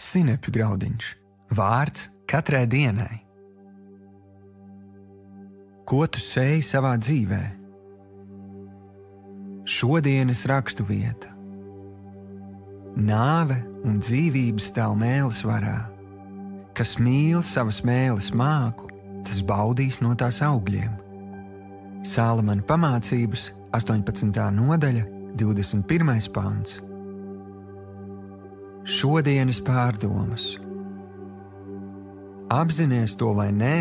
Sinepju graudiņš. Vārds katrai dienai. Ko tu sēji savā dzīvē? Šodienas raksturvieta. Nāve un dzīvība stāv mēles varā. Kas mīl savas mēles māku, tas baudīs no tās augļiem. Salamana pamācības 18. nodaļa, 21. pants. Šodienas pārdomas. Apzinies to vai nē,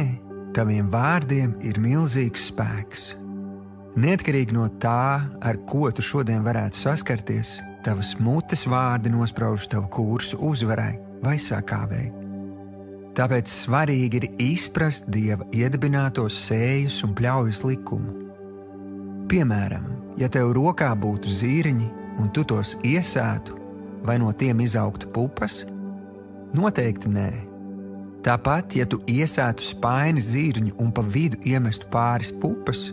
taviem vārdiem ir milzīgs spēks. Neatkarīgi no tā, ar ko tu šodien varētu saskarties, tavas mutes vārdi nosprauž tavu kursu uzvarai vai sakāvēji. Tāpēc svarīgi ir izprast Dieva iedibinātos sējas un pļaujas likumu. Piemēram, ja tev rokā būtu zirņi un tu tos iesētu, vai no tiem izaugtu pupas? Noteikti nē. Tāpat, ja tu iesētu spaini zirņu un pa vidu iemestu pāris pupas,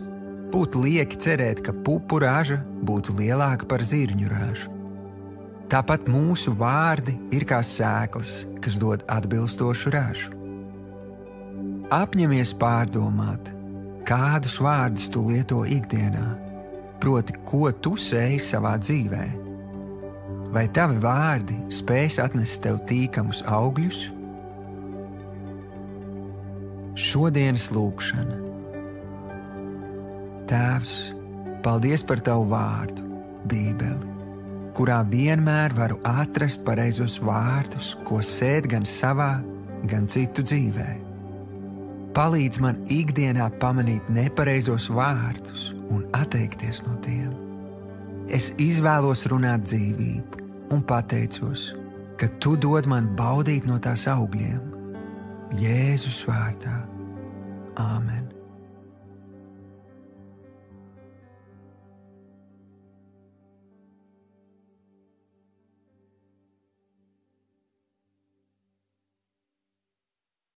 būtu lieki cerēt, ka pupu raža būtu lielāka par zirņu ražu. Tāpat mūsu vārdi ir kā sēklas, kas dod atbilstošu ražu. Apņemies pārdomāt, kādus vārdus tu lieto ikdienā, proti, ko tu sēji savā dzīvē. Vai tavi vārdi spēs atnest tev tīkamus augļus? Šodienas lūkšana. Tēvs, paldies par tavu vārdu, Bībeli, kurā vienmēr varu atrast pareizos vārdus, ko sēt gan savā, gan citu dzīvē. Palīdz man ikdienā pamanīt nepareizos vārdus un atteikties no tiem. Es izvēlos runāt dzīvību un pateicos, ka tu dod man baudīt no tās augļiem. Jēzus vārdā. Āmen.